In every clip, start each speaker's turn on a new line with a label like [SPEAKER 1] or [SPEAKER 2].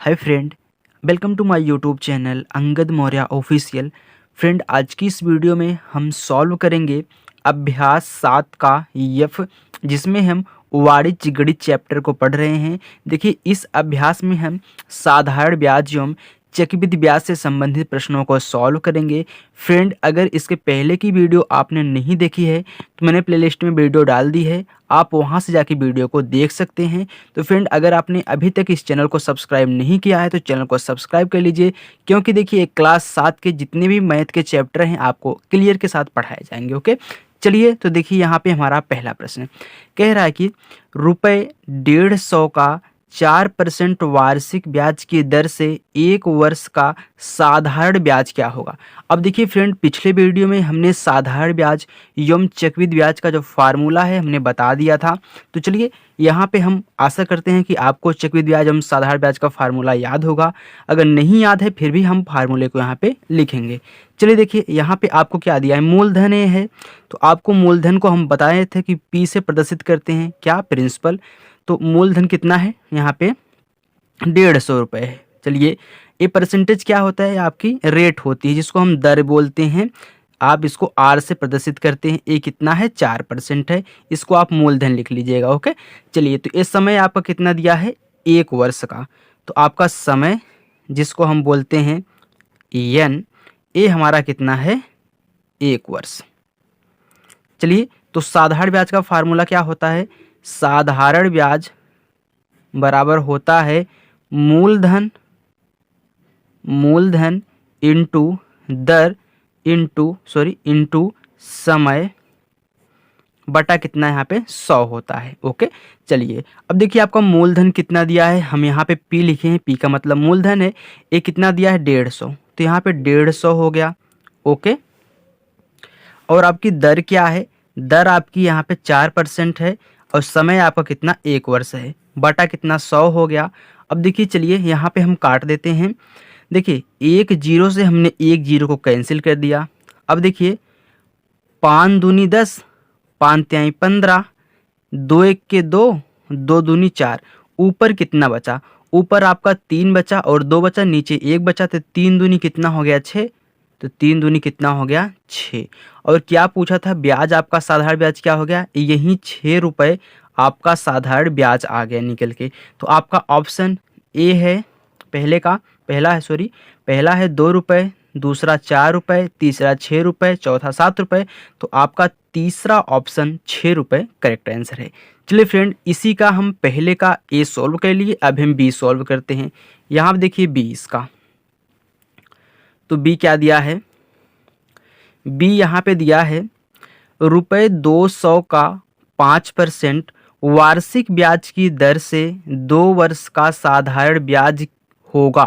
[SPEAKER 1] Hi friend, welcome to my YouTube channel Angad Maurya official. Friend, आज की इस वीडियो में हम सॉल्व करेंगे अभ्यास 7 का यफ, जिसमें हम वाणिज्य गणित चैप्टर को पढ़ रहे हैं। देखिए, इस अभ्यास में हम साधारण ब्याज एवं चक्रवृद्धि ब्याज से संबंधित प्रश्नों को सॉल्व करेंगे। फ्रेंड, अगर इसके पहले की वीडियो आपने नहीं देखी है तो मैंने प्लेलिस्ट में वीडियो डाल दी है, आप वहां से जाके वीडियो को देख सकते हैं। तो फ्रेंड, अगर आपने अभी तक इस चैनल को सब्सक्राइब नहीं किया है तो चैनल को सब्सक्राइब कर लीजिए, क्योंकि देखिए क्लास 7 के जितने भी मैथ के चैप्टर हैं आपको क्लियर के साथ पढ़ाए जाएंगे। ओके, चलिए तो देखिए यहाँ पे हमारा पहला प्रश्न कह रहा है कि ₹150 का 4% वार्षिक ब्याज की दर से 1 वर्ष का साधारण ब्याज क्या होगा। अब देखिए फ्रेंड, पिछले वीडियो में हमने साधारण ब्याज एवं चक्रवृद्धि ब्याज का जो फार्मूला है हमने बता दिया था। तो चलिए यहाँ पे हम आशा करते हैं कि आपको चक्रवृद्धि ब्याज एवं साधारण ब्याज का फार्मूला याद होगा। अगर नहीं याद है फिर भी हम फार्मूले को यहाँ पे लिखेंगे। चलिए देखिए यहाँ पे आपको क्या दिया है, मूलधन ए है। तो आपको मूलधन को हम बताए थे कि पी से प्रदर्शित करते हैं, क्या, प्रिंसिपल। तो मूलधन कितना है यहाँ पे, ₹150 है। चलिए, ये परसेंटेज क्या होता है, आपकी रेट होती है जिसको हम दर बोलते हैं। आप इसको आर से प्रदर्शित करते हैं। ये कितना है, 4% है। इसको आप मूलधन लिख लीजिएगा। ओके, चलिए तो इस समय आपका कितना दिया है, 1 वर्ष का। तो आपका समय जिसको हम बोलते हैं एन, ये हमारा कितना है, 1 वर्ष। चलिए, तो साधारण ब्याज का फार्मूला क्या होता है, साधारण ब्याज बराबर होता है मूलधन इंटू दर इंटू समय बटा कितना, यहाँ पे 100 होता है। ओके, चलिए अब देखिए आपका मूलधन कितना दिया है, हम यहाँ पे पी लिखे हैं, पी का मतलब मूलधन है। ये कितना दिया है, 150, तो यहाँ पे 150 हो गया। ओके, और आपकी दर क्या है, दर आपकी यहाँ पे 4% है और समय आपका कितना, 1 वर्ष है, बटा कितना, 100 हो गया। अब देखिए चलिए यहाँ पे हम काट देते हैं। देखिए 1 जीरो से हमने 1 जीरो को कैंसिल कर दिया। अब देखिए 5 दूनी 10, 5 त्याई 15, 2 1 के 2, 2 दूनी 4, ऊपर कितना बचा, ऊपर आपका 3 बचा और 2 बचा, नीचे 1 बचा, तो 3 दूनी कितना हो गया, 6। तो 3 दूनी कितना हो गया, 6। और क्या पूछा था, ब्याज आपका साधारण ब्याज क्या हो गया, यही ₹6 आपका साधारण ब्याज आ गया निकल के। तो आपका ऑप्शन ए है, पहला है ₹2, दूसरा ₹4, तीसरा ₹6, चौथा ₹7। तो आपका तीसरा ऑप्शन ₹6 करेक्ट आंसर है। चलिए फ्रेंड, इसी का हम पहले का ए सॉल्व कर लिए, अब हम बी सॉल्व करते हैं। यहाँ देखिए बी इसका, तो बी क्या दिया है, बी यहाँ पे दिया है ₹200 का 5% वार्षिक ब्याज की दर से 2 वर्ष का साधारण ब्याज होगा।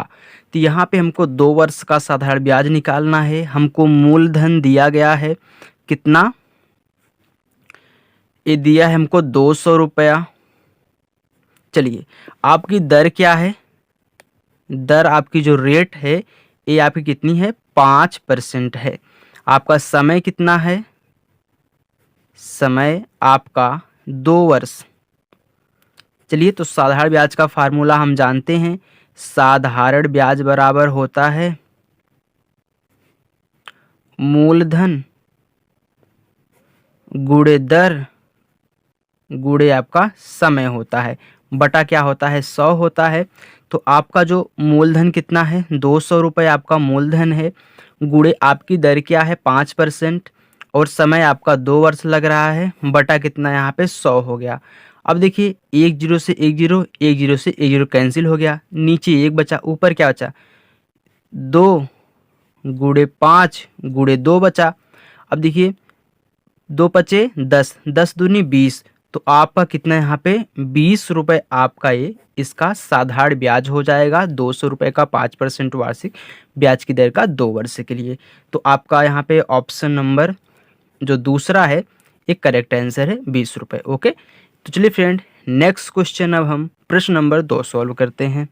[SPEAKER 1] तो यहाँ पे हमको 2 वर्ष का साधारण ब्याज निकालना है। हमको मूलधन दिया गया है कितना, ये दिया है हमको ₹200। चलिए, आपकी दर क्या है, दर आपकी जो रेट है ये आपकी कितनी है, 5% है। आपका समय कितना है, समय आपका 2 वर्ष। चलिए, तो साधारण ब्याज का फार्मूला हम जानते हैं, साधारण ब्याज बराबर होता है मूलधन गुणे दर गुणे आपका समय होता है, बटा क्या होता है, 100 होता है। तो आपका जो मूलधन कितना है, ₹200 आपका मूलधन है, गुणे आपकी दर क्या है, 5%, और समय आपका 2 वर्ष लग रहा है, बटा कितना यहाँ पे 100 हो गया। अब देखिए 1 जीरो से 1 जीरो, 1 जीरो से 1 जीरो कैंसिल हो गया, नीचे 1 बचा, ऊपर क्या बचा, 2 गुणे 5 गुणे 2 बचा। अब देखिए 2 पचे 10, 10 दूनी 20, तो आपका कितना यहाँ पे ₹20 आपका ये इसका साधारण ब्याज हो जाएगा। ₹200 का 5% वार्षिक ब्याज की दर का 2 वर्ष के लिए। तो आपका यहाँ पे ऑप्शन नंबर जो दूसरा है एक करेक्ट आंसर है, ₹20। ओके, तो चलिए फ्रेंड, नेक्स्ट क्वेश्चन अब हम प्रश्न नंबर 2 सॉल्व करते हैं।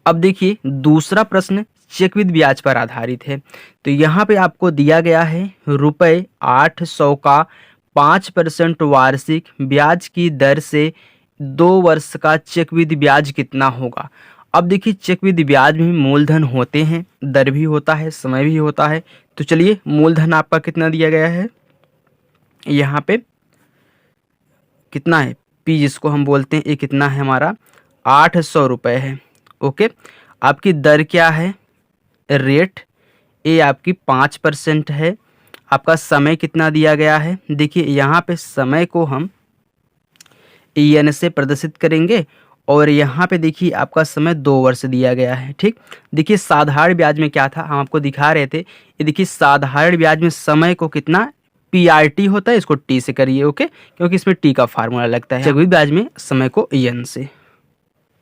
[SPEAKER 1] अब देखिए दूसरा प्रश्न चक्रवृद्धि ब्याज पर आधारित है। तो यहाँ पे आपको दिया गया है ₹800 का 5% वार्षिक ब्याज की दर से 2 वर्ष का चक्रवृद्धि ब्याज कितना होगा। अब देखिए चक्रवृद्धि ब्याज में मूलधन होते हैं, दर भी होता है, समय भी होता है। तो चलिए मूलधन आपका कितना दिया गया है, यहाँ पे कितना है, पी जिसको हम बोलते हैं, ये कितना है हमारा 800 रुपये है। ओके, आपकी दर क्या है, रेट, ये आपकी 5% है। आपका समय कितना दिया गया है, देखिए यहाँ पे समय को हम EN से प्रदर्शित करेंगे और यहाँ पे देखिए आपका समय 2 वर्ष दिया गया है। ठीक, देखिए साधारण ब्याज में क्या था, हम आपको दिखा रहे थे, ये देखिए साधारण ब्याज में समय को कितना PRT होता है, इसको T से करिए। ओके, क्योंकि इसमें T का फार्मूला लगता है। चक्रवृद्धि ब्याज में समय को EN से।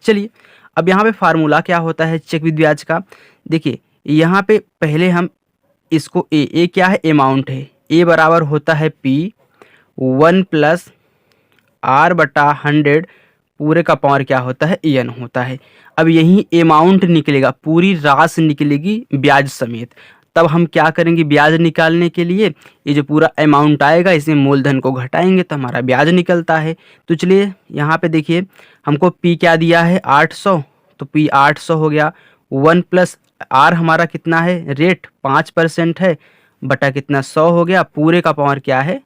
[SPEAKER 1] चलिए अब यहाँ पे फार्मूला क्या होता है चक्रवृद्धि ब्याज का, देखिए यहाँ पे पहले हम इसको ए क्या है, अमाउंट है, ए बराबर होता है P 1 प्लस R/100 पूरे का पावर क्या होता है, EN होता है। अब यही अमाउंट निकलेगा, पूरी राशि निकलेगी ब्याज समेत। तब हम क्या करेंगे, ब्याज निकालने के लिए ये जो पूरा अमाउंट आएगा इसमें मूलधन को घटाएंगे तो हमारा ब्याज निकलता है। तो चलिए यहाँ पे देखिए हमको P क्या दिया है 800, तो P 800 हो गया। 1 प्लस R हमारा कितना है, रेट 5% है, बटा कितना 100 हो गया, पूरे का पावर क्या है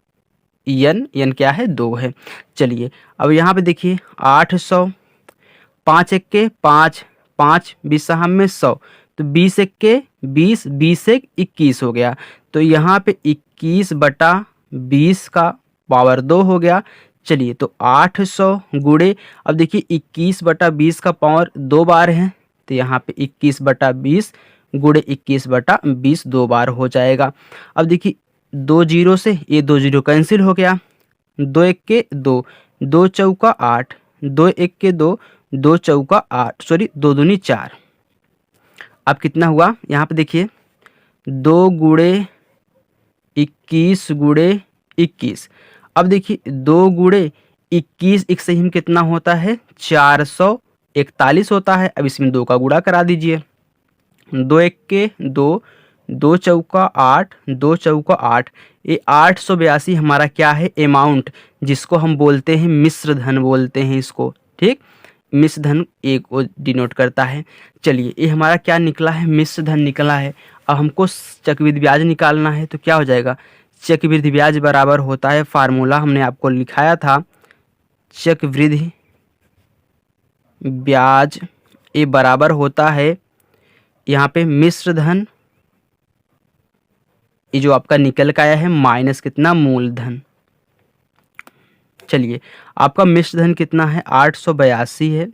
[SPEAKER 1] EN क्या है 2 है। चलिए अब यहाँ पे देखिए 800, 5 1 5, 5 20 में 100, तो 20 1 के 20, 20 1 21 हो गया। तो यहाँ पे 21/20 का पावर 2 हो गया। चलिए तो 800 गुणे, अब देखिए 21/20 का पावर 2 बार है, तो यहाँ पे 21/20 गुणे 21/20 2 बार हो जाएगा। अब देखिए 2 जीरो से ये 2 जीरो कैंसिल हो गया, 2 1 के 2, 2 चौका 8, 2 1 के 2, 2 चौका 8, सॉरी 2 दूनी 4। अब कितना हुआ, यहाँ पे देखिए 2 गुणे 21 गुणे 21। अब देखिए 2 गुणे 21 एक सही में कितना होता है, 441 होता है। अब इसमें 2 का गुणा करा दीजिए, 2 1 के 2, 2 चौका 8, 2 चौका 8, ये 882 हमारा क्या है अमाउंट, जिसको हम बोलते हैं मिश्र धन बोलते हैं इसको। ठीक, मिश्र धन एक को डिनोट करता है। चलिए ये हमारा क्या निकला है, मिश्र धन निकला है। अब हमको चक्रवृद्धि ब्याज निकालना है, तो क्या हो जाएगा, चक्रवृद्धि ब्याज बराबर होता है, फार्मूला हमने आपको लिखाया था, चक्रवृद्धि ब्याज ये बराबर होता है यहाँ पे मिश्र धन, ये जो आपका निकल के आया है माइनस कितना, मूलधन। चलिए आपका मिश्र धन कितना है 882 है,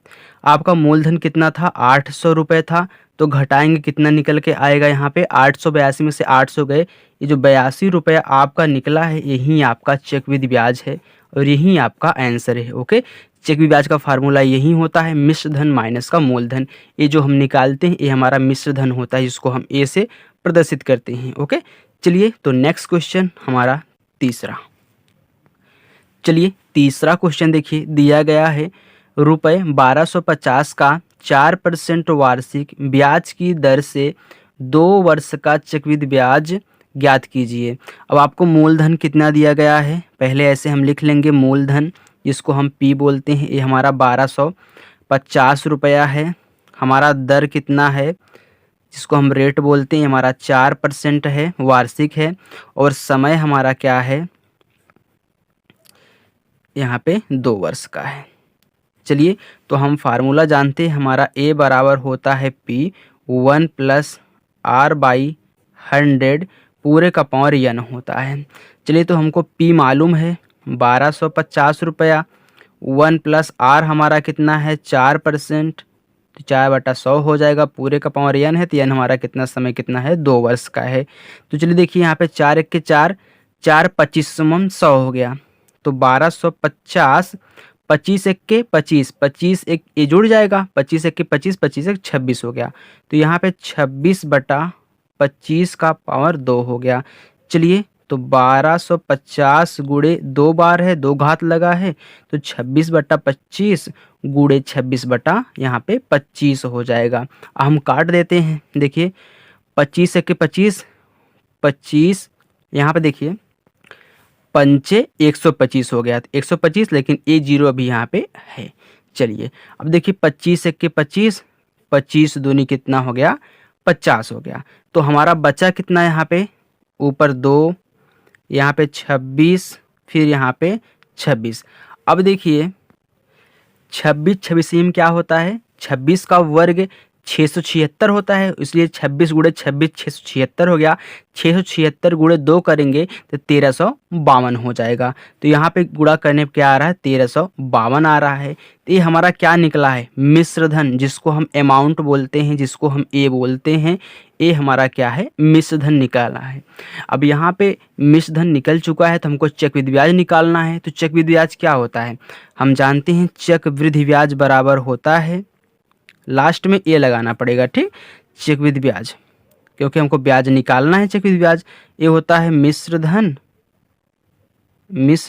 [SPEAKER 1] आपका मूलधन कितना था 800 रुपये था, तो घटाएंगे कितना निकल के आएगा, यहाँ पे 882 में से 800 गए, ये जो 82 रुपया आपका निकला है यही आपका चक्रवृद्धि ब्याज है और यही आपका आंसर है। ओके, चक्रवृद्धि ब्याज का फार्मूला यही होता है, मिश्र धन माइनस का मूलधन। ये जो हम निकालते हैं ये हमारा मिश्र धन होता है, जिसको हम ए से प्रदर्शित करते हैं। ओके, चलिए तो नेक्स्ट क्वेश्चन हमारा तीसरा। चलिए तीसरा क्वेश्चन देखिए, दिया गया है रुपये 1250 का 4% वार्षिक ब्याज की दर से 2 वर्ष का चक्रवृद्धि ब्याज ज्ञात कीजिए। अब आपको मूलधन कितना दिया गया है, पहले ऐसे हम लिख लेंगे मूलधन, जिसको हम P बोलते हैं, ये हमारा 1250 रुपया है। हमारा दर कितना है, जिसको हम रेट बोलते हैं, हमारा 4% है, वार्षिक है। और समय हमारा क्या है, यहाँ पे 2 वर्ष का है। चलिए तो हम फार्मूला जानते हैं, हमारा A बराबर होता है P 1 प्लस R/100 पूरे का पावर N होता है। चलिए तो हमको P मालूम है 1250 रुपया, 1 प्लस R हमारा कितना है 4%, तो 4/100 हो जाएगा, पूरे का पावर N है, तो N हमारा कितना समय कितना है 2 वर्ष का है। तो चलिए देखिए यहाँ पे 4 1 के 4, 4 25 100 हो गया, तो 1250, 25 1 के 25, 25 1 ये जुड़ जाएगा, 25 1 के 25, 25 1 26 हो गया, तो यहाँ पे 26/25 का पावर 2 हो गया। चलिए तो 1250 गुणे 2 बार है, 2 घात लगा है, तो 26/25 गुणे 26 बटा यहाँ पे 25 हो जाएगा। हम काट देते हैं, देखिए 25 1 के 25, 25 यहाँ पे देखिए 5 125 हो गया, 125, लेकिन A0 अभी यहाँ पे है। चलिए अब देखिए 25 1 के 25, 25 दूनी कितना हो गया, 50 हो गया। तो हमारा बचा कितना यहाँ पे, ऊपर 2, यहाँ पे 26, फिर यहाँ पे 26। अब देखिए 26 में क्या होता है, 26 का वर्ग 676 होता है, इसलिए 26 गुणे 26 676 हो गया। 676 गुणे 2 करेंगे तो 1352 हो जाएगा। तो यहाँ पे गुणा करने पे क्या आ रहा है, 1352 आ रहा है। तो ये हमारा क्या निकला है, मिश्र धन, जिसको हम अमाउंट बोलते हैं, जिसको हम ए बोलते हैं। ये हमारा क्या है, मिश्र धन निकाला है। अब यहाँ पे मिश्र धन निकल चुका है तो हमको चक्रवृद्धि ब्याज निकालना है। तो चक्रवृद्धि ब्याज क्या होता है, हम जानते हैं चक्रवृद्धि ब्याज बराबर होता है, लास्ट में ए लगाना पड़ेगा, ठीक, चक्रवृद्धि ब्याज, क्योंकि हमको ब्याज निकालना है चक्रवृद्धि ब्याज। ये होता है मिश्र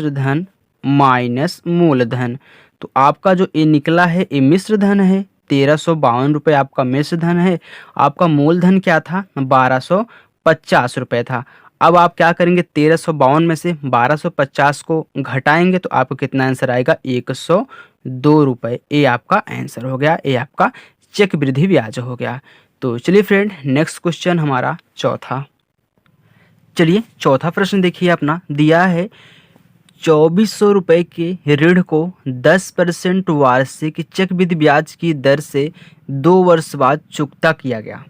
[SPEAKER 1] धन माइनस मूलधन। तो आपका जो ये निकला है ये मिश्र धन है, 1352 रुपये आपका मिश्र धन है। आपका मूलधन क्या था, 1250 रुपये था। अब आप क्या करेंगे, 1352 में से 1250 को घटाएंगे तो आपको कितना आंसर आएगा, 102 रुपये। ये आपका आंसर हो गया, ये आपका चक्रवृद्धि ब्याज हो गया। तो चलिए फ्रेंड, नेक्स्ट क्वेश्चन हमारा चौथा। चलिए चौथा प्रश्न देखिए अपना, दिया है 2400 रुपये के ऋण को 10% वार्षिक चक्रवृद्धि ब्याज की दर से 2 वर्ष बाद चुकता किया गया।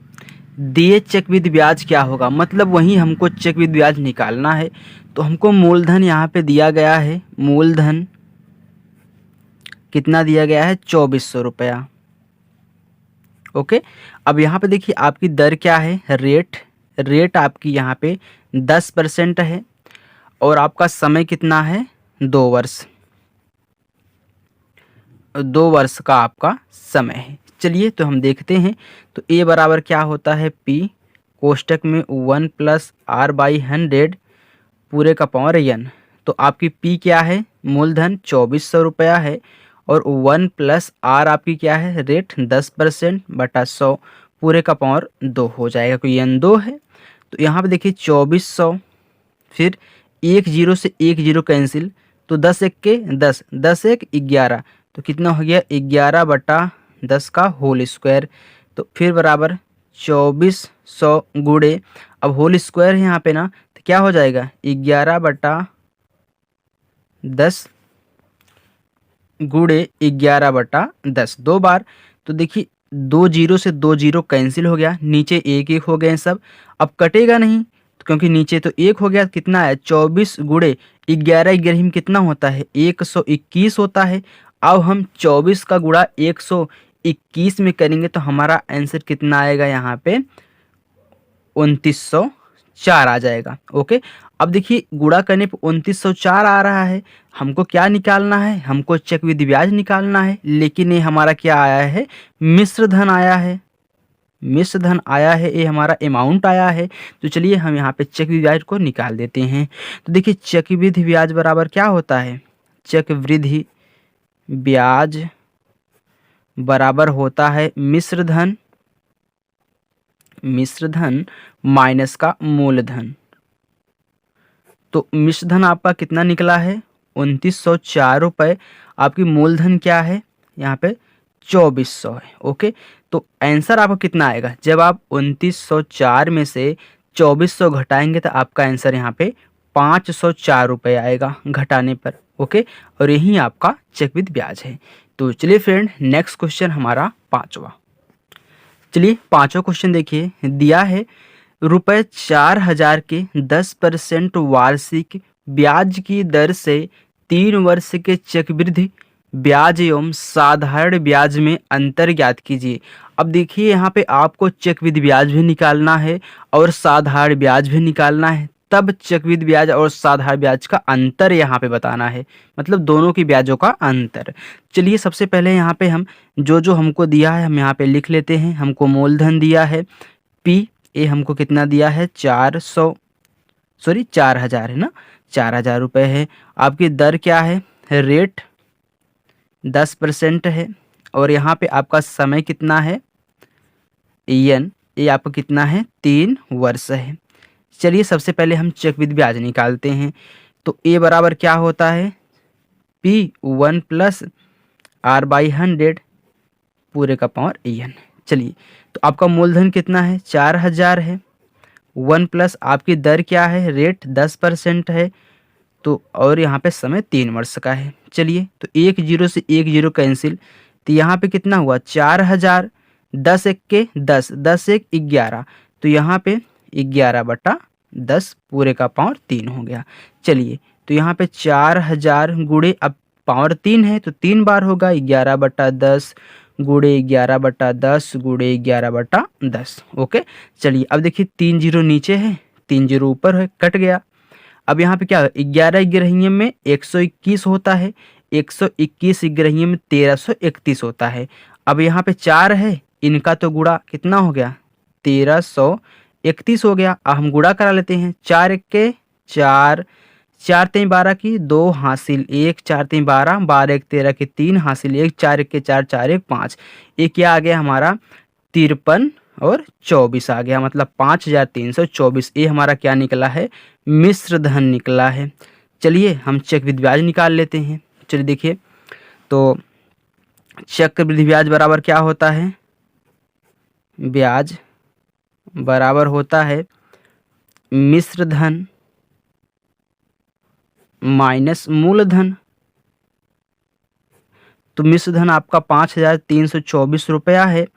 [SPEAKER 1] दिए चक्रवृद्धि ब्याज क्या होगा, मतलब वही हमको चक्रवृद्धि ब्याज निकालना है। तो हमको मूलधन यहाँ पे दिया गया है, मूलधन कितना दिया गया है, 2400 रुपया। ओके, अब यहाँ पे देखिए आपकी दर क्या है, रेट आपकी यहाँ पे 10% है, और आपका समय कितना है, 2 वर्ष, 2 वर्ष का आपका समय है। चलिए तो हम देखते हैं। तो ए बराबर क्या होता है, पी कोष्टक में 1 + r/100 पूरे का पावर n। तो आपकी पी क्या है, मूलधन 2400 रुपया है, और 1 + r आपकी क्या है, रेट 10% बटा 100 पूरे का पावर 2 हो जाएगा, कोई n 2 है। तो यहाँ पे देखिए 2400, फिर 1 0 से 1 0 कैंसिल, तो 10 1 के 10, 10 1 11, तो कितना हो गया, 11 बटा 10 का होल स्क्वायर। तो फिर बराबर 2400 गुणे, अब होल स्क्वायर है यहाँ पे ना, तो क्या हो जाएगा, 11 बटा 10 गुणे 11 बटा 10, 2 बार। तो देखिए 2 0 से 2 0 कैंसिल हो गया, नीचे 1 1 हो गए सब। अब कटेगा नहीं क्योंकि नीचे तो 1 हो गया, कितना है, 24 गुणे 11 11 में कितना होता है, 121 होता है। अब हम 24 का गुणा 121 में करेंगे तो हमारा आंसर कितना आएगा, यहाँ पे 2904 आ जाएगा। ओके, अब देखिए गुणा करने पे 2904 आ रहा है, हमको क्या निकालना है, हमको चक्रवृद्धि ब्याज निकालना है। लेकिन ये हमारा क्या आया है, मिश्र धन आया है, मिश्र धन आया है, ये हमारा अमाउंट आया है। तो चलिए हम यहाँ पे चक्रवृद्धि ब्याज को निकाल देते हैं। तो देखिए चक्रवृद्धि ब्याज बराबर क्या होता है, चक्रवृद्धि ब्याज बराबर होता है मिश्र धन माइनस का मूलधन। तो मिश्र धन आपका कितना निकला है, 2904 रुपये। आपकी मूलधन क्या है, यहाँ पे 2400 है। ओके, तो आंसर आपका कितना आएगा, जब आप 2904 में से 2400 घटाएंगे तो आपका आंसर यहाँ पे 504 रुपये आएगा घटाने पर। ओके, और यही आपका चक्रवृद्धि ब्याज है। तो चलिए फ्रेंड, नेक्स्ट क्वेश्चन हमारा पांचवा। चलिए पांचवा क्वेश्चन देखिए, दिया है रुपये 4000 के 10% वार्षिक ब्याज की दर से 3 वर्ष के चक्रवृद्धि ब्याज एवं साधारण ब्याज में अंतर ज्ञात कीजिए। अब देखिए यहाँ पे आपको चक्रवृद्धि ब्याज भी निकालना है और साधारण ब्याज भी निकालना है, तब चक्रवृद्धि ब्याज और साधारण ब्याज का अंतर यहाँ पे बताना है, मतलब दोनों की ब्याजों का अंतर। चलिए सबसे पहले यहाँ पे हम जो हमको दिया है हम यहाँ पे लिख लेते हैं। हमको मूलधन दिया है पी, ये हमको कितना दिया है, 4000 है ना, 4000 रुपये है। आपकी दर क्या है, रेट 10% है, और यहाँ पे आपका समय कितना है, एन, ये आपका कितना है, 3 वर्ष है। चलिए सबसे पहले हम चक्रवृद्धि ब्याज निकालते हैं। तो ए बराबर क्या होता है, P 1 + r/100 पूरे का पावर en। चलिए, तो आपका मूलधन कितना है, 4000 है। 1 प्लस आपकी दर क्या है, रेट 10% है। तो और यहाँ पे समय 3 वर्ष का है। चलिए, तो एक जीरो से एक जीरो कैंसिल, तो यहाँ पे कितना हुआ, 4000, 10 एक के 10, 10 एक 11, तो यहाँ पे 11/10 पूरे का पावर 3 हो गया। चलिए, तो यहाँ पे 4000 गुणे, अब पावर 3 है तो 3 बार होगा, 11/10 गुणे 11/10 गुणे 11/10। ओके, चलिए अब देखिए 3 जीरो नीचे है, 3 जीरो ऊपर है, कट गया। अब यहाँ पे क्या है, 11 ग्रहियम में 121 होता है, 121 ग्रहियम में 1331 होता है। अब यहाँ पे 4 है, इनका तो गुणा कितना हो गया, 1331 हो गया। अब हम गुणा करा लेते हैं, 4 एक के 4, 4 3 12 की 2 हासिल 1, 4 3 12, 12 एक 13 की 3 हासिल 1, 4 एक के 4, 4 एक 5, एक क्या आ गया हमारा 53 और 24 आ गया, मतलब 5324। ये हमारा क्या निकला है, मिश्र धन निकला है। चलिए हम चक्रवृद्धि ब्याज निकाल लेते हैं। चलिए देखिए, तो चक्रवृद्धि ब्याज बराबर क्या होता है, ब्याज बराबर होता है मिश्र धन माइनस मूलधन। तो मिश्र धन आपका 5324 रुपया है।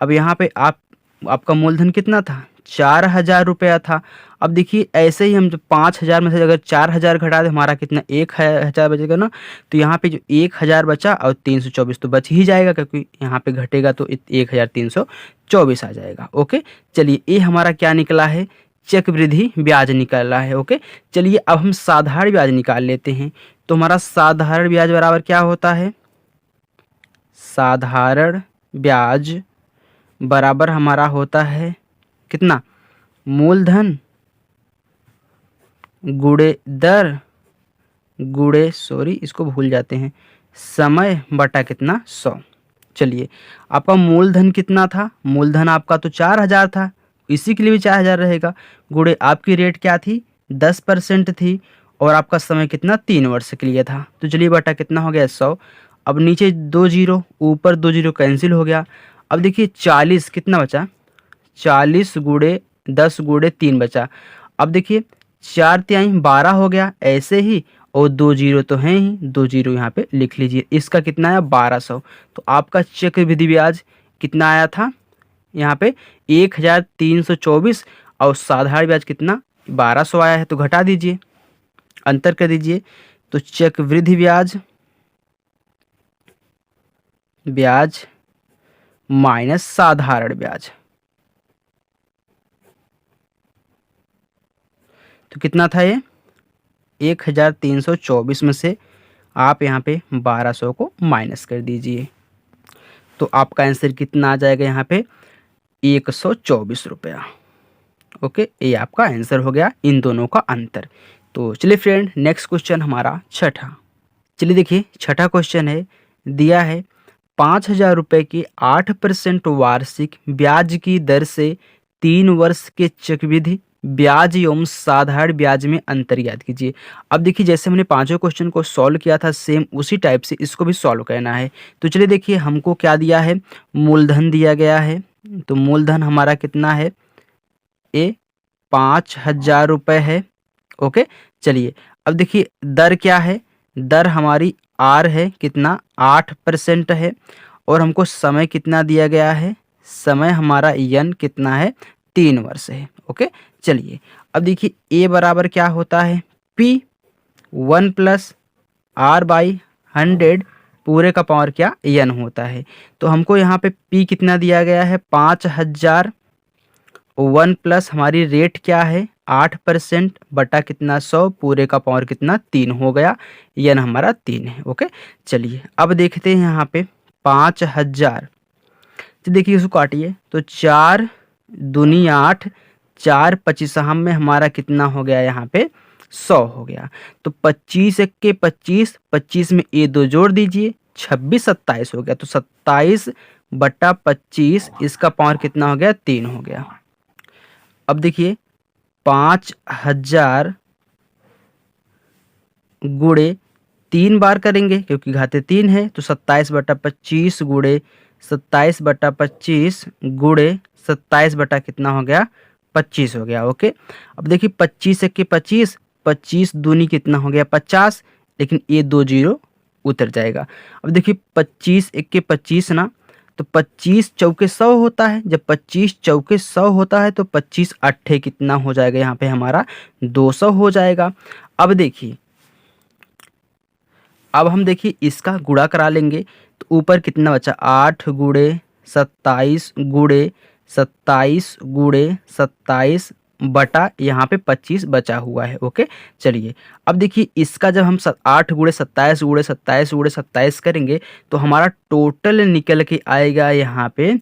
[SPEAKER 1] अब यहाँ पे आपका मूलधन कितना था, 4000 रुपया था। अब देखिए ऐसे ही हम जब 5000 में से अगर 4000 घटा दे, हमारा कितना 1000 बचेगा ना। तो यहाँ पे जो 1000 बचा और 324 तो बच ही जाएगा, क्योंकि यहाँ पे घटेगा तो 1324 आ जाएगा। ओके, चलिए ये हमारा क्या निकला है, चक्रवृद्धि ब्याज निकला है। ओके, चलिए अब हम साधारण ब्याज निकाल लेते हैं। तो हमारा साधारण ब्याज बराबर क्या होता है, साधारण ब्याज बराबर हमारा होता है कितना, मूलधन गुणे दर गुणे, सॉरी इसको भूल जाते हैं, समय बटा कितना 100। चलिए, आपका मूलधन कितना था, मूलधन आपका तो 4000 था, इसी के लिए भी 4000 रहेगा। गुणे आपकी रेट क्या थी, 10% थी, और आपका समय कितना 3 वर्ष के लिए था। तो चलिए बटा कितना हो गया 100। अब नीचे 2 जीरो, ऊपर 2 जीरो कैंसिल हो गया। अब देखिए 40 कितना बचा, 40 गुणे 10 गुणे 3 बचा। अब देखिए 4 तिहाई 12 हो गया ऐसे ही, और 2 जीरो तो हैं ही, 2 जीरो यहाँ पे लिख लीजिए। इसका कितना आया 1200। तो आपका चक्रवृद्धि ब्याज कितना आया था यहाँ पे 1324, और साधारण ब्याज कितना 1200 आया है। तो घटा दीजिए, अंतर कर दीजिए। तो चक्रवृद्धि ब्याज माइनस साधारण ब्याज, तो कितना था ये 1324 में से आप यहाँ पे 1200 को माइनस कर दीजिए। तो आपका आंसर कितना आ जाएगा यहाँ पे 124 रुपया। ओके, ये आपका आंसर हो गया, इन दोनों का अंतर। तो चलिए फ्रेंड, नेक्स्ट क्वेश्चन हमारा छठा। चलिए देखिए, छठा क्वेश्चन है, दिया है 5000 रुपये की 8% वार्षिक ब्याज की दर से 3 वर्ष के चक्रवृद्धि ब्याज एवं साधारण ब्याज में अंतर ज्ञात कीजिए। अब देखिए, जैसे हमने पांचों क्वेश्चन को सॉल्व किया था, सेम उसी टाइप से इसको भी सॉल्व करना है। तो चलिए देखिए, हमको क्या दिया है, मूलधन दिया गया है। तो मूलधन हमारा कितना है, ये 5000 रुपये है। ओके, चलिए अब देखिए दर क्या है, दर हमारी आर है, कितना 8% है, और हमको समय कितना दिया गया है, समय हमारा यन कितना है 3 वर्ष है। ओके, चलिए अब देखिए ए बराबर क्या होता है, P 1 प्लस आर बाई 100 पूरे का पावर क्या यन होता है। तो हमको यहाँ पे P कितना दिया गया है 5000, 1 प्लस हमारी रेट क्या है 8% बटा कितना 100 पूरे का पावर कितना 3 हो गया, यन हमारा 3 है। ओके, चलिए अब देखते हैं यहाँ पे 5000, तो देखिए इसको काटिए, तो 4 दूनी 8, 4 25 में हमारा कितना हो गया यहाँ पे 100 हो गया। तो 25 एक के 25, 25 में ये 2 जोड़ दीजिए, 26 27 हो गया। तो 27 बटा 25, इसका पावर कितना हो गया 3 हो गया। अब देखिए 5000 गुणे 3 बार करेंगे, क्योंकि घाते 3 है, तो 27 बटा 25 गुणे 27/25 गुड़े 27 बटा कितना हो गया 25 हो गया। ओके, अब देखिए 25 एक के 25, 25 दूनी कितना हो गया 50, लेकिन ये 2 जीरो उतर जाएगा। अब देखिए 25 एक के 25 ना, तो 25 चौके 100 होता है। जब 25 चौके 100 होता है तो 25 अट्ठे कितना हो जाएगा यहाँ पे हमारा 200 हो जाएगा। अब देखिए, अब हम देखिए इसका गुणा करा लेंगे तो ऊपर कितना बचा 8 गुड़े 27 गुड़े 27 गुड़े 27 बटा यहाँ पे 25 बचा हुआ है। ओके, चलिए अब देखिए इसका जब हम 8 गुड़े 27 गुड़े 27 गुड़े 27 करेंगे तो हमारा टोटल निकल के आएगा यहाँ पे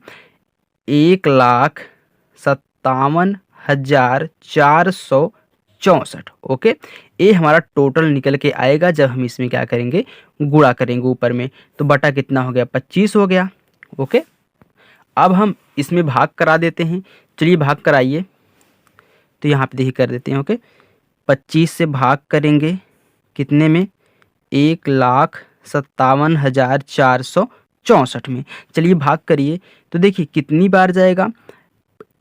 [SPEAKER 1] 1,57,464। ओके, ये हमारा टोटल निकल के आएगा जब हम इसमें क्या करेंगे गुणा करेंगे ऊपर में, तो बटा कितना हो गया 25 हो गया। ओके, अब हम इसमें भाग करा देते हैं। चलिए भाग कराइए, तो यहाँ पे देखिए कर देते हैं। ओके, 25 से भाग करेंगे कितने में 1,57,464 में। चलिए भाग करिए तो देखिए कितनी बार जाएगा।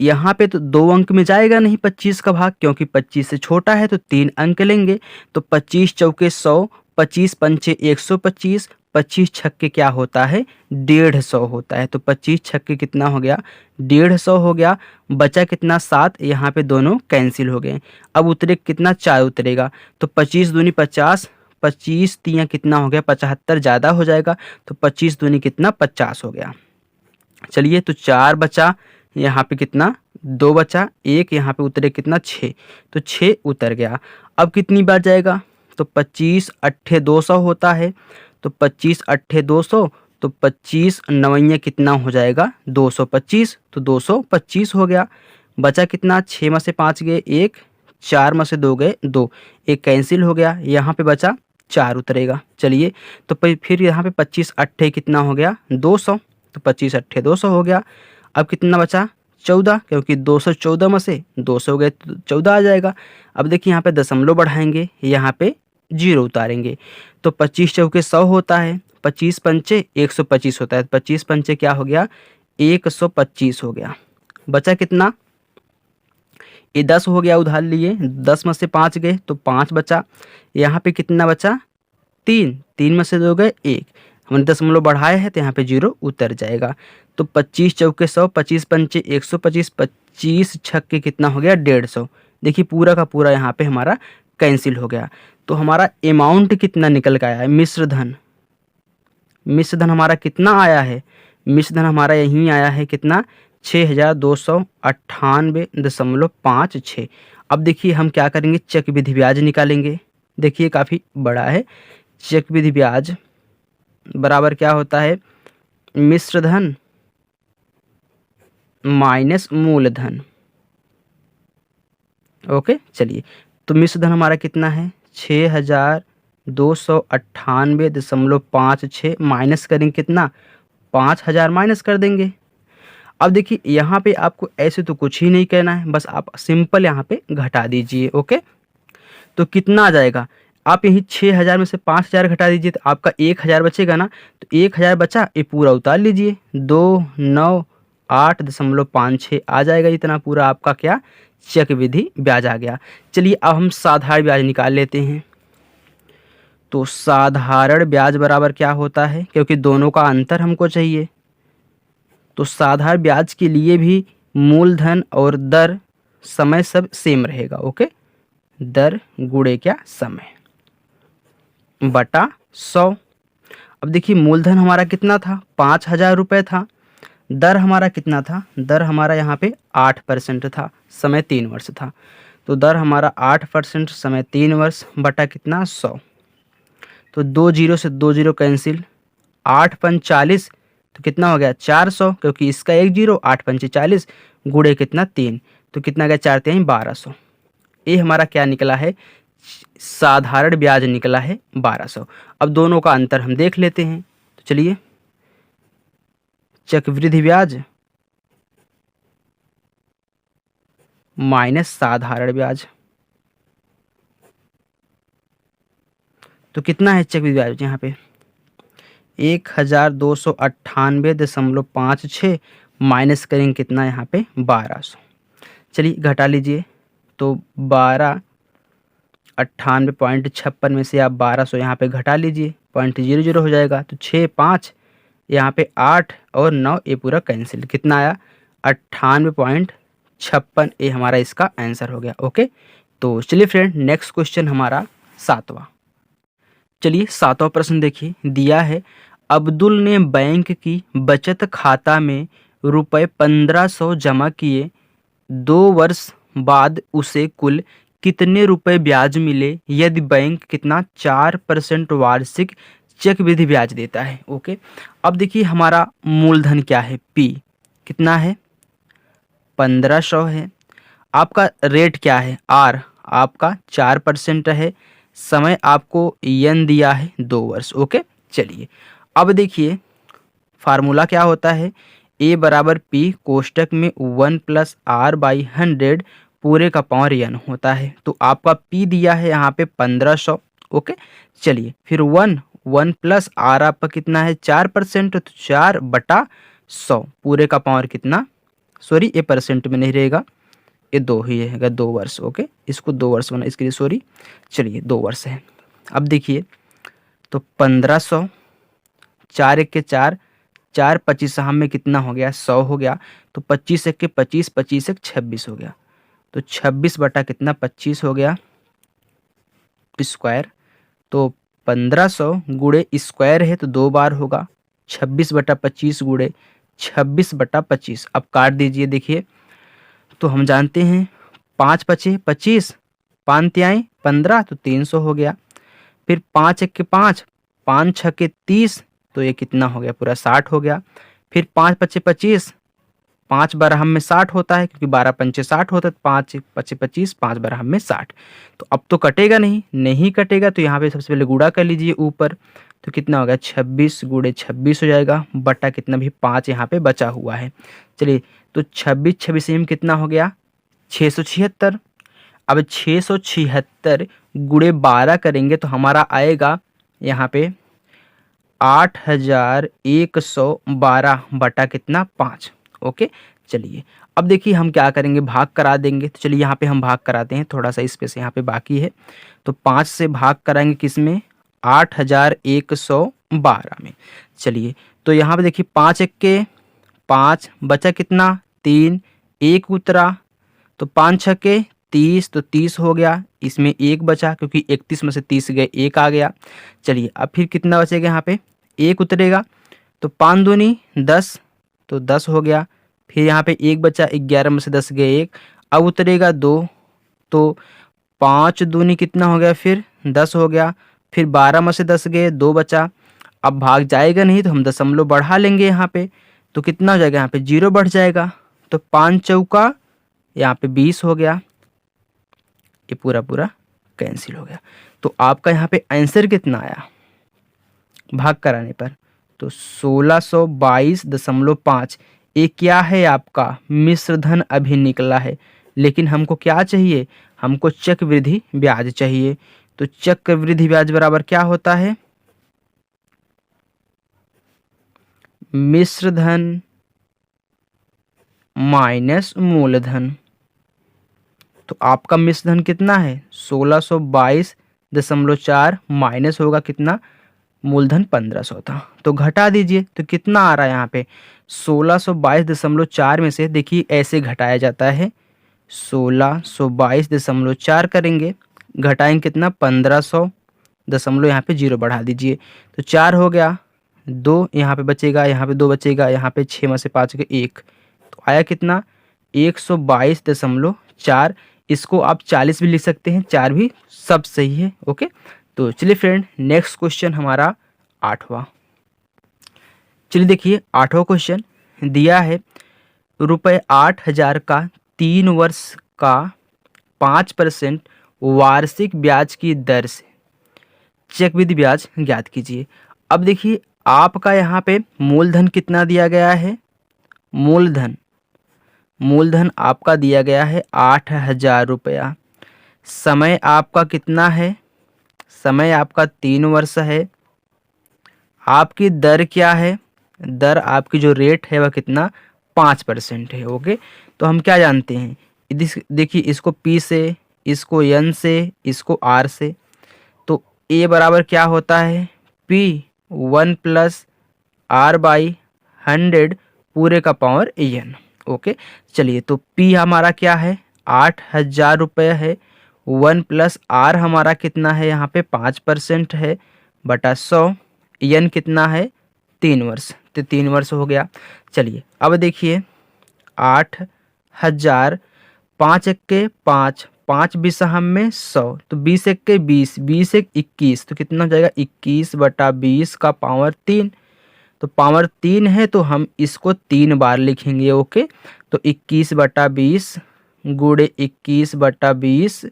[SPEAKER 1] यहाँ पे तो 2 अंक में जाएगा नहीं 25 का भाग, क्योंकि 25 से छोटा है तो 3 अंक लेंगे। तो 25 चौके 100, 25 पंचे 125, 25 छक्के क्या होता है 150 होता है। तो 25 छक्के कितना हो गया 150 हो गया। बचा कितना 7, यहाँ पे दोनों कैंसिल हो गए। अब उतरे कितना 4 उतरेगा, तो 25 दूनी 50, 25 तियाँ कितना हो गया 75, ज़्यादा हो जाएगा तो 25 दूनी कितना 50 हो गया। चलिए तो 4 बचा, यहाँ पे कितना 2 बचा, 1 यहाँ पे उतरे कितना 6, तो 6 उतर गया। अब कितनी बार जाएगा, तो 25 अट्ठे 200 होता है, तो 25 अट्ठे 200, तो 25 नवैया कितना हो जाएगा 225, तो 225 हो गया। बचा कितना 6 में से 5 गए 1, 4 में से 2 गए 2, एक कैंसिल हो गया। यहाँ पे बचा 4 उतरेगा। चलिए तो फिर यहाँ पे 25 अट्ठे कितना हो गया 200, तो 25 अट्ठे 200 हो गया। अब कितना बचा 14, क्योंकि 214 में से 200 गए तो 14 आ जाएगा। अब देखिए यहाँ पे दशमलव बढ़ाएंगे, यहाँ पे 0 उतारेंगे, तो 25 चौके 100 होता है, 25 पंचे 125 होता है, 25 पंचे क्या हो गया 125 हो गया। बचा कितना, ये 10 हो गया उधार लिए, 10 में से 5 गए तो 5 बचा। यहाँ पे कितना बचा 3, 3 में से 2 गए 1, हमने दशमलव बढ़ाया है तो यहाँ पे 0 उतर जाएगा। तो 25 चौके 100, 25 पंचे 125, 25 छक्के कितना हो गया 150। देखिए पूरा का पूरा यहाँ पे हमारा कैंसिल हो गया। तो हमारा अमाउंट कितना निकल के आया है मिश्र धन, मिश्र धन हमारा कितना आया है, मिश्र धन हमारा यहीं आया है कितना 6,298.56। अब देखिए हम क्या करेंगे चक्रवृद्धि ब्याज निकालेंगे। देखिए काफ़ी बड़ा है। चक्रवृद्धि ब्याज बराबर क्या होता है मिश्र धन माइनस मूलधन। ओके, चलिए तो मिश्र धन हमारा कितना है 6,298.56 माइनस करेंगे कितना 5,000 माइनस कर देंगे। अब देखिए यहाँ पे आपको ऐसे तो कुछ ही नहीं कहना है, बस आप सिंपल यहाँ पे घटा दीजिए। ओके, तो कितना आ जाएगा, आप यही 6,000 में से 5,000 घटा दीजिए तो आपका 1,000 बचेगा ना, तो 1,000 बचा ये पूरा उतार लीजिए 298.56 आ जाएगा। इतना पूरा आपका क्या चक्रवृद्धि ब्याज आ गया। चलिए अब हम साधारण ब्याज निकाल लेते हैं। तो साधारण ब्याज बराबर क्या होता है, क्योंकि दोनों का अंतर हमको चाहिए, तो साधारण ब्याज के लिए भी मूलधन और दर समय सब सेम रहेगा। ओके, दर गुणे क्या समय बटा 100। अब देखिए मूलधन हमारा कितना था 5,000 रुपये था, दर हमारा कितना था, दर हमारा यहाँ पे 8% था, समय 3 वर्ष था, तो दर हमारा 8%, समय 3 वर्ष बटा कितना 100। तो 2 जीरो से 2 जीरो कैंसिल, 8 पंच 40, तो कितना हो गया 400, क्योंकि इसका 1 जीरो 8 पंचे 40 गुड़े कितना 3, तो कितना गया 4 3 1200। ये हमारा क्या निकला है साधारण ब्याज निकला है 1200। अब दोनों का अंतर हम देख लेते हैं। तो चलिए चक्रवृद्धि ब्याज माइनस साधारण ब्याज, तो कितना है चक्रवृद्धि ब्याज यहाँ पे 1298.56 माइनस करेंगे कितना यहाँ पे 1200। चलिए घटा लीजिए, तो 1298.56 में से आप 1200 यहाँ पे घटा लीजिए, 0.00 हो जाएगा। तो 6 5 यहाँ पे 8 और 9 ये पूरा कैंसिल, कितना आया 98.56। ये हमारा इसका आंसर हो गया। ओके, तो चलिए फ्रेंड नेक्स्ट क्वेश्चन हमारा 7वां। चलिए 7वां प्रश्न देखिए, दिया है अब्दुल ने बैंक की बचत खाता में रुपए 1500 जमा किए, 2 वर्ष बाद उसे कुल कितने रुपए ब्याज मिले यदि बैंक कितना 4% वार्षिक चक्रवृद्धि ब्याज देता है। ओके, अब देखिए हमारा मूलधन क्या है, पी कितना है 1500 है, आपका रेट क्या है आर आपका 4% है, समय आपको यन दिया है 2 वर्ष। ओके, चलिए अब देखिए फार्मूला क्या होता है, ए बराबर पी कोष्टक में 1 + r/100 पूरे का पावर यन होता है। तो आपका पी दिया है यहाँ पे 1500। ओके, चलिए फिर 1 + r आपका कितना है 4%, तो 4/100 पूरे का पावर कितना, सॉरी ये परसेंट में नहीं रहेगा, ये 2 ही रहेगा, 2 वर्ष। ओके, इसको 2 वर्ष बना, इसके लिए सॉरी, चलिए 2 वर्ष है। अब देखिए तो 1500, 4 1 के 4, 4 25 हम में कितना हो गया 100 हो गया, तो 25 1 के 25, 25 1 26 हो गया, तो 26 बटा कितना 25 हो गया स्क्वायर, तो 1500 गुणे स्क्वायर है तो 2 बार होगा, 26 बटा 25 गुणे 26 बटा 25। अब काट दीजिए, देखिए तो हम जानते हैं 5 5 25, 5 तिहाई 15, तो 300 हो गया। फिर 5 1 के 5, 5 6 के 30, तो ये कितना हो गया पूरा 60 हो गया। फिर 5 5 25, 5 बरहम में 60 होता है क्योंकि 12 पंचे 60 होता है, 5 5 25, 5 बरहम में 60। तो अब तो कटेगा नहीं, नहीं कटेगा तो यहाँ पे सबसे पहले गुणा कर लीजिए ऊपर, तो कितना होगा 26 गुणे 26 हो जाएगा, बटा कितना भी 5 यहाँ पे बचा हुआ है। चलिए तो 26 26 में कितना हो गया 676। अब 676 गुणे 12 करेंगे तो हमारा आएगा यहाँ पे 8112 बटा कितना 5। ओके, चलिए अब देखिए हम क्या करेंगे, भाग करा देंगे। तो चलिए यहाँ पे हम भाग कराते हैं, थोड़ा सा स्पेस यहाँ पे बाकी है, तो 5 से भाग कराएंगे किस में 8112 में। चलिए तो यहाँ पे देखिए 5 1 के 5 बचा कितना 3, 1 उतरा, तो 5 6 के 30, तो 30 हो गया, इसमें 1 बचा क्योंकि 31 में से 30 गए 1 आ गया। चलिए अब फिर कितना बचेगा, यहाँ पे 1 उतरेगा, तो 5 दूनी 10, तो 10 हो गया। फिर यहाँ पे 1 बचा, 11 में से 10 गए 1, अब उतरेगा 2, तो 5 दूनी कितना हो गया फिर 10 हो गया। फिर 12 में से 10 गए 2 बचा, अब भाग जाएगा नहीं तो हम दशमलव बढ़ा लेंगे यहाँ पे, तो कितना हो जाएगा यहाँ पे 0 बढ़ जाएगा, तो 5 चौका यहाँ पे 20 हो गया, ये पूरा पूरा कैंसिल हो गया। तो आपका यहाँ पे आंसर कितना आया भाग कराने पर, तो 1622.5। ये क्या है आपका मिश्र धन अभी निकला है, लेकिन हमको क्या चाहिए, हमको चक्रवृद्धि ब्याज चाहिए। तो चक्रवृद्धि ब्याज बराबर क्या होता है, मिश्र धन माइनस मूलधन। तो आपका मिश्र धन कितना है 1622.4 माइनस होगा कितना मूलधन 1500 था, तो घटा दीजिए, तो कितना आ रहा है यहाँ पे 1622.4 में से देखिए ऐसे घटाया जाता है, 1622.4 करेंगे, घटाएंगे कितना 1500, दशमलव यहाँ पे 0 बढ़ा दीजिए, तो 4 हो गया, 2 यहाँ पे बचेगा, यहाँ पे 2 बचेगा, यहाँ पे 6 में से 5 के 1, तो आया कितना 122.4। इसको आप 40 भी लिख सकते हैं, 4 भी सब सही है। ओके, तो चलिए फ्रेंड नेक्स्ट क्वेश्चन हमारा 8वां। चलिए देखिए 8वां क्वेश्चन दिया है रुपये 8000 का 3 वर्ष का 5% वार्षिक ब्याज की दर से चक्रवृद्धि ब्याज ज्ञात कीजिए। अब देखिए आपका यहाँ पे मूलधन कितना दिया गया है, मूलधन आपका दिया गया है 8000 रुपया, समय आपका कितना है, समय आपका 3 वर्ष है, आपकी दर क्या है, दर आपकी जो रेट है वह कितना 5% है। ओके, तो हम क्या जानते हैं, देखिए इसको P से, इसको N से, इसको R से, तो A बराबर क्या होता है P 1 प्लस R बाई 100 पूरे का पावर N। ओके, चलिए तो P हमारा क्या है 8,000 रुपये है, 1 प्लस R हमारा कितना है यहाँ पे 5% है बटा 100, N कितना है 3 वर्ष, तो 3 वर्ष हो गया। चलिए अब देखिए 8,000, 5 एक्के 5, 5 बिसहम में 100, तो 20 एक्के 20, 20 एक 21, तो कितना हो जाएगा 21 बटा 20 का पावर 3। तो पावर 3 है तो हम इसको 3 बार लिखेंगे। ओके, तो 21 बटा 20 गुड़े 21 बटा 20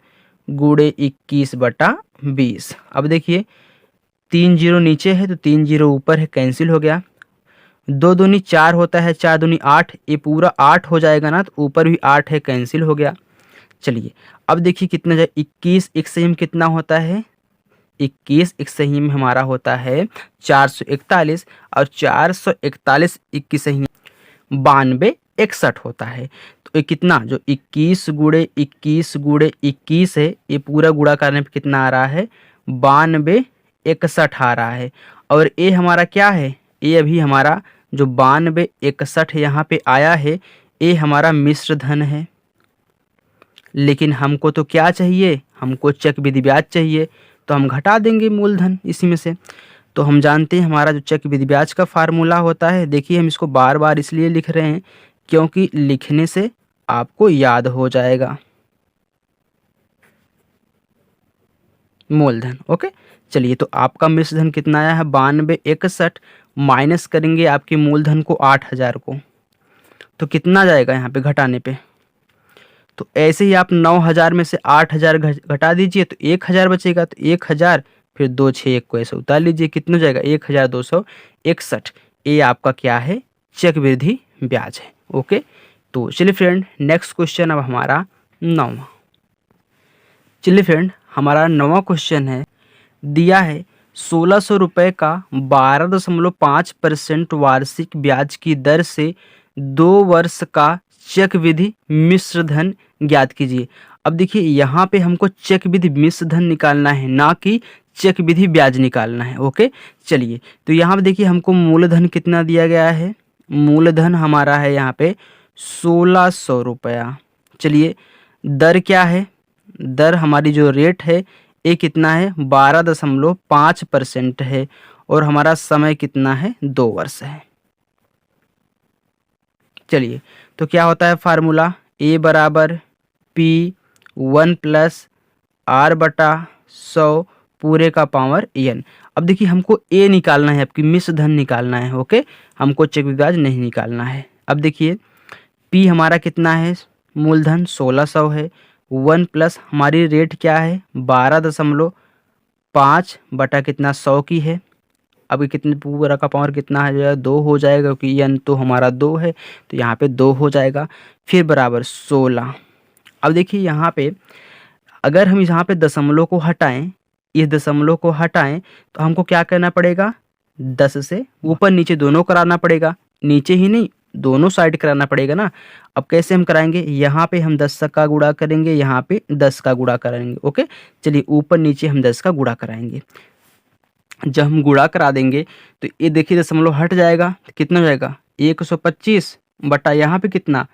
[SPEAKER 1] गुड़े 21 बटा 20। अब देखिए 3 जीरो नीचे है तो 3 जीरो ऊपर है, कैंसिल हो गया। 2 दूनी 4 होता है, 4 दूनी 8, ये पूरा 8 हो जाएगा ना, तो ऊपर भी 8 है, कैंसिल हो गया। चलिए अब देखिए कितना जाए 21 एक सही में कितना होता है, 21 एक सही में हमारा होता है 441, और 441 एक सही में 92 61 होता है। तो ये कितना जो 21 गुड़े 21 गुड़े 21 है, ये पूरा गुणा करने पे कितना आ रहा है 92 61 आ रहा है। और ये हमारा क्या है, ये अभी हमारा जो 92 61 यहाँ पे आया है, ये हमारा मिश्र धन है। लेकिन हमको तो क्या चाहिए, हमको चक्रवृद्धि ब्याज चाहिए, तो हम घटा देंगे मूलधन इसी में से। तो हम जानते हैं हमारा जो चक्रवृद्धि ब्याज का फार्मूला होता है, देखिए हम इसको बार बार इसलिए लिख रहे हैं क्योंकि लिखने से आपको याद हो जाएगा मूलधन। ओके, चलिए तो आपका मिश्र धन कितना आया है 92 61, माइनस करेंगे आपके मूलधन को 8,000 को, तो कितना जाएगा यहाँ पे घटाने पे, तो ऐसे ही आप 9,000 में से 8,000 घटा दीजिए तो 1,000 बचेगा, तो 1,000 फिर 2 6 1 को ऐसे उतार लीजिए, कितना जाएगा 1,261। ये आपका क्या है चक्रवृद्धि ब्याज है। ओके, तो चलिए फ्रेंड नेक्स्ट क्वेश्चन अब हमारा 9वां। चलिए फ्रेंड हमारा 9वां क्वेश्चन है, दिया है 1,600 रुपये का 12.5% वार्षिक ब्याज की दर से 2 वर्ष का चक्रवृद्धि मिश्र धन ज्ञात कीजिए। अब देखिए यहाँ पे हमको चक्रवृद्धि मिश्र धन निकालना है, ना कि चक्रवृद्धि ब्याज निकालना है। ओके, चलिए तो यहाँ पे देखिए हमको मूलधन कितना दिया गया है, मूलधन हमारा है यहाँ पे 1,600 रुपया। चलिए दर क्या है, दर हमारी जो रेट है ये कितना है 12.5% है, और हमारा समय कितना है 2 वर्ष है। चलिए तो क्या होता है फार्मूला, ए बराबर P 1 प्लस R बटा 100 पूरे का पावर N। अब देखिए हमको ए निकालना है, आपकी मिश्र धन निकालना है। ओके, हमको चक्रवृद्धि ब्याज नहीं निकालना है। अब देखिए P हमारा कितना है, मूलधन 1,600 है, 1 प्लस हमारी रेट क्या है 12.5 बटा कितना 100 की है। अब कितने पूरा का पावर कितना है 2 हो जाएगा, क्योंकि n तो हमारा 2 है, तो यहाँ पे 2 हो जाएगा, फिर बराबर 16। अब देखिए यहाँ पे अगर हम यहाँ पे दशमलव को हटाएं, इस दशमलव को हटाएं तो हमको क्या करना पड़ेगा 10 से ऊपर नीचे दोनों कराना पड़ेगा, नीचे ही नहीं दोनों साइड कराना पड़ेगा ना। अब कैसे हम कराएंगे, यहाँ पे हम 10 का गुणा करेंगे, यहाँ पे 10 का गुणा करेंगे। ओके, चलिए ऊपर नीचे हम 10 का गुणा कराएंगे। जब हम गुणा करा देंगे तो ये देखिए दशमलव हट जाएगा, तो कितना हो जाएगा 125 बटा यहाँ पे कितना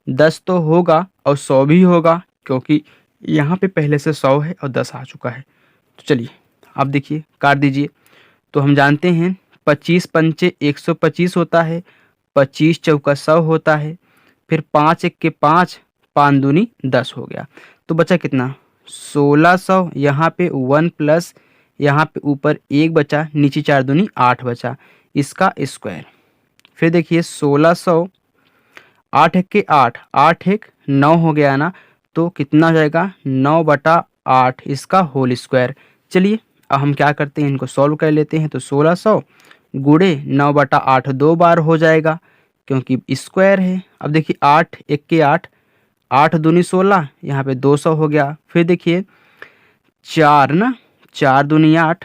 [SPEAKER 1] 10 तो होगा और 100 भी होगा, क्योंकि यहाँ पे पहले से 100 है और 10 आ चुका है। तो चलिए आप देखिए काट दीजिए, तो हम जानते हैं 25 पंचे 125 होता है, 25 चौका 100 होता है, फिर 5 एक के 5, 5 दूनी 10 हो गया, तो बचा कितना 1,600। यहाँ पे 1 प्लस यहाँ पे ऊपर 1 बचा, नीचे 4 दूनी 8 बचा, इसका स्क्वायर। फिर देखिए 1,600 8 एक के 8, 8 एक 9 हो गया ना, तो कितना हो जाएगा 9 बटा 8 इसका होल स्क्वायर। चलिए अब हम क्या करते हैं, इनको सॉल्व कर लेते हैं। तो 1,600 गुणे 9 बटा 8 2 बार हो जाएगा, क्योंकि स्क्वायर है। अब देखिए 8 एक के 8, 8 दूनी 16, यहाँ पे 200 हो गया। फिर देखिए 4 ना, 4 दूनी 8,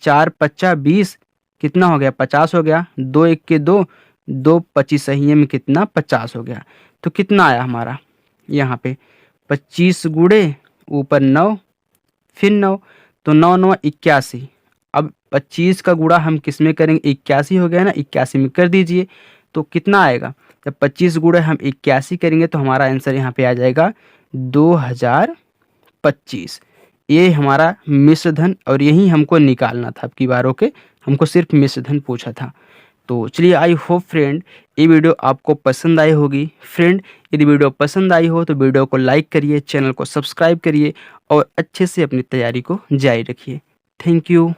[SPEAKER 1] 4 पच्चा 20, कितना हो गया 50 हो गया, 2 1 के 2, 2 25 सही है में कितना 50 हो गया। तो कितना आया हमारा यहाँ पे 25 गुणे ऊपर 9 फिर 9, तो 9 9 81। अब 25 का गुणा हम किस में करेंगे, 81 हो गया ना, 81 में कर दीजिए तो कितना आएगा। जब 25 गुणे हम 81 करेंगे तो हमारा आंसर यहाँ पे आ जाएगा 2025। ये हमारा मिश्र धन और यही हमको निकालना था। अब की बारों के हमको सिर्फ मिश्र धन पूछा था। तो चलिए, आई होप फ्रेंड ये वीडियो आपको पसंद आई होगी। फ्रेंड यदि वीडियो पसंद आई हो तो वीडियो को लाइक करिए, चैनल को सब्सक्राइब करिए और अच्छे से अपनी तैयारी को जारी रखिए। Thank you.